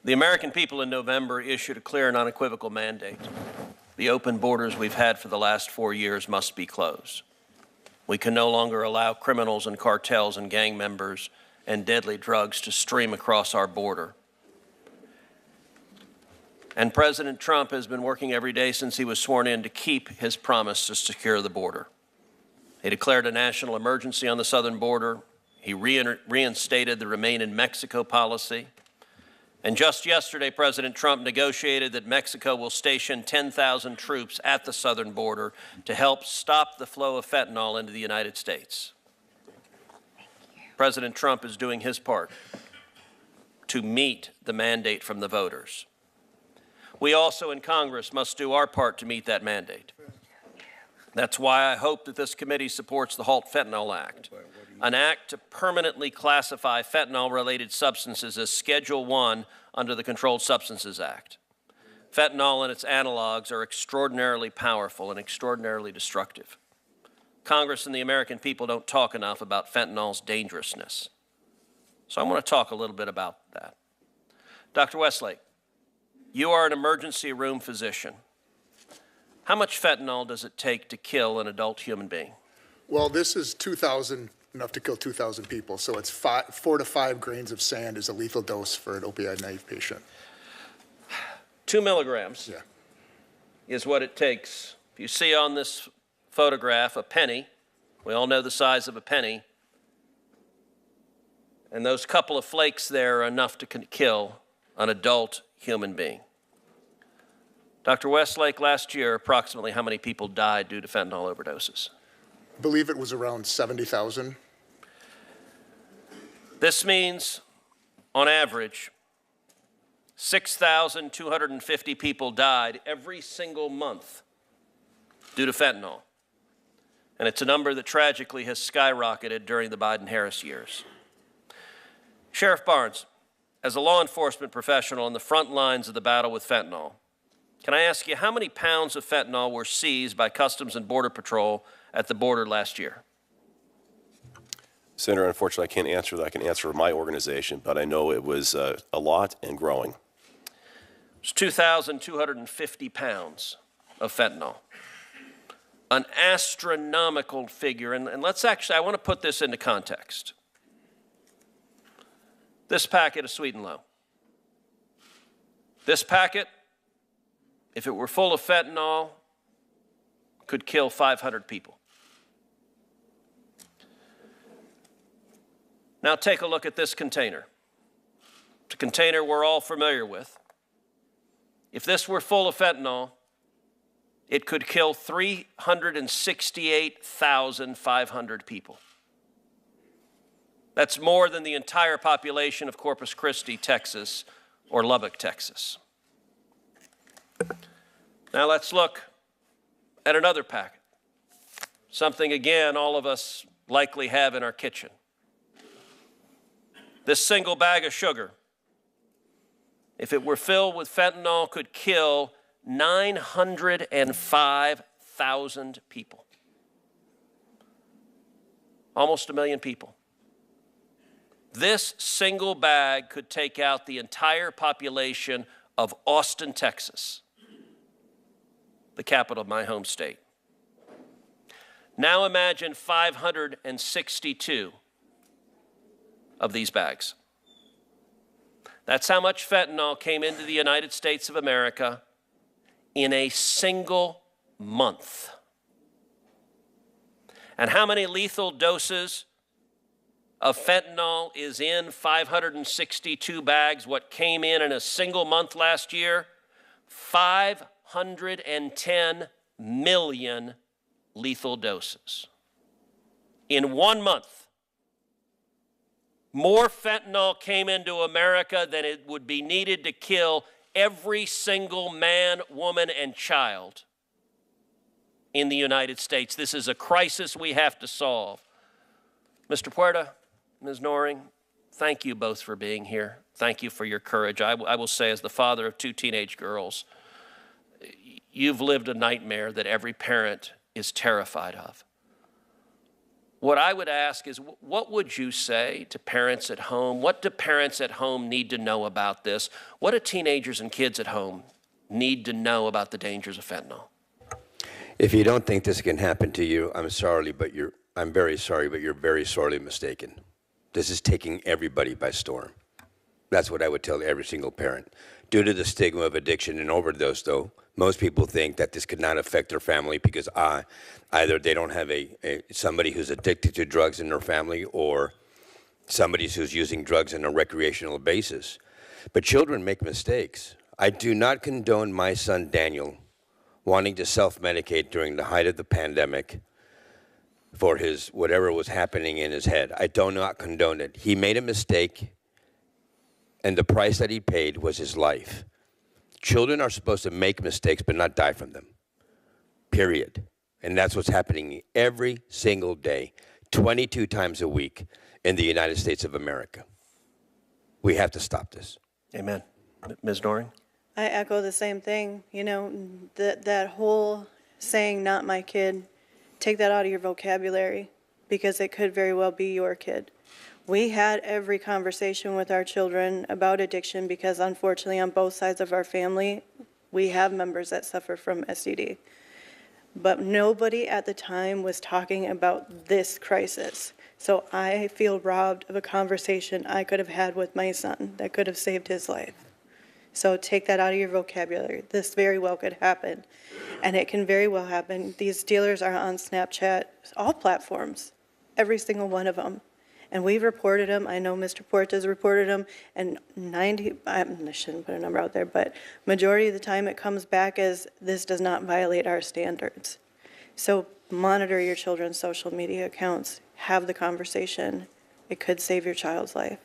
The American people in November issued a clear and unequivocal mandate. The open borders we've had for the last 4 years must be closed. We can no longer allow criminals and cartels and gang members and deadly drugs to stream across our border. And President Trump has been working every day since he was sworn in to keep his promise to secure the border. He declared a national emergency on the southern border. He reinstated the Remain in Mexico policy. And just yesterday, President Trump negotiated that Mexico will station 10,000 troops at the southern border to help stop the flow of fentanyl into the United States. President Trump is doing his part to meet the mandate from the voters. We also in Congress must do our part to meet that mandate. That's why I hope that this committee supports the Halt Fentanyl Act, an act to permanently classify fentanyl-related substances as Schedule I under the Controlled Substances Act. Fentanyl and its analogs are extraordinarily powerful and extraordinarily destructive. Congress and the American people don't talk enough about fentanyl's dangerousness. So I want to talk a little bit about that. Dr. Westlake, you are an emergency room physician. How much fentanyl does it take to kill an adult human being? Well, this is 2,000, enough to kill 2,000 people. So it's 4 to 5 grains of sand is a lethal dose for an opioid-naive patient. 2 milligrams is what it takes. If you see on this photograph a penny, we all know the size of a penny, and those couple of flakes there are enough to kill an adult human being. Dr. Westlake, last year, approximately how many people died due to fentanyl overdoses? I believe it was around 70,000. This means, on average, 6,250 people died every single month due to fentanyl. And it's a number that tragically has skyrocketed during the Biden-Harris years. Sheriff Barnes, as a law enforcement professional on the front lines of the battle with fentanyl, can I ask you how many pounds of fentanyl were seized by Customs and Border Patrol at the border last year? Senator, unfortunately, I can't answer that. I can answer for my organization, but I know it was a lot and growing. It's 2,250 pounds of fentanyl. An astronomical figure. And let's actually, I want to put this into context. This packet of Sweet and Low. This packet, if it were full of fentanyl, could kill 500 people. Now take a look at this container. It's a container we're all familiar with. If this were full of fentanyl, it could kill 368,500 people. That's more than the entire population of Corpus Christi, Texas, or Lubbock, Texas. Now let's look at another packet. Something, again, all of us likely have in our kitchen. This single bag of sugar, if it were filled with fentanyl, could kill 905,000 people. Almost 1 million people. This single bag could take out the entire population of Austin, Texas, the capital of my home state. Now imagine 562 of these bags. That's how much fentanyl came into the United States of America in a single month. And how many lethal doses of fentanyl is in 562 bags? What came in a single month last year? 510 million lethal doses. In 1 month, more fentanyl came into America than it would be needed to kill every single man, woman, and child in the United States. This is a crisis we have to solve. Mr. Puerta, Ms. Noring, thank you both for being here. Thank you for your courage. I will say, as the father of 2 teenage girls, you've lived a nightmare that every parent is terrified of. What I would ask is, what would you say to parents at home? What do parents at home need to know about this? What do teenagers and kids at home need to know about the dangers of fentanyl? If you don't think this can happen to you, I'm very sorry, but you're very sorely mistaken. This is taking everybody by storm. That's what I would tell every single parent. Due to the stigma of addiction and overdose, though, most people think that this could not affect their family because either they don't have somebody who's addicted to drugs in their family or somebody who's using drugs on a recreational basis. But children make mistakes. I do not condone my son Daniel wanting to self-medicate during the height of the pandemic for his whatever was happening in his head. I do not condone it. He made a mistake, and the price that he paid was his life. Children are supposed to make mistakes but not die from them, period. And that's what's happening every single day, 22 times a week in the United States of America. We have to stop this. Amen. Ms. Doring? I echo the same thing. You know, that whole saying, not my kid, take that out of your vocabulary because it could very well be your kid. We had every conversation with our children about addiction because unfortunately on both sides of our family, we have members that suffer from STD. But nobody at the time was talking about this crisis. So I feel robbed of a conversation I could have had with my son that could have saved his life. So take that out of your vocabulary. This very well could happen, and it can very well happen. These dealers are on Snapchat, all platforms, every single one of them. And we've reported them. I know Mr. Porta's reported them, and I shouldn't put a number out there, but majority of the time it comes back as this does not violate our standards. So monitor your children's social media accounts. Have the conversation. It could save your child's life.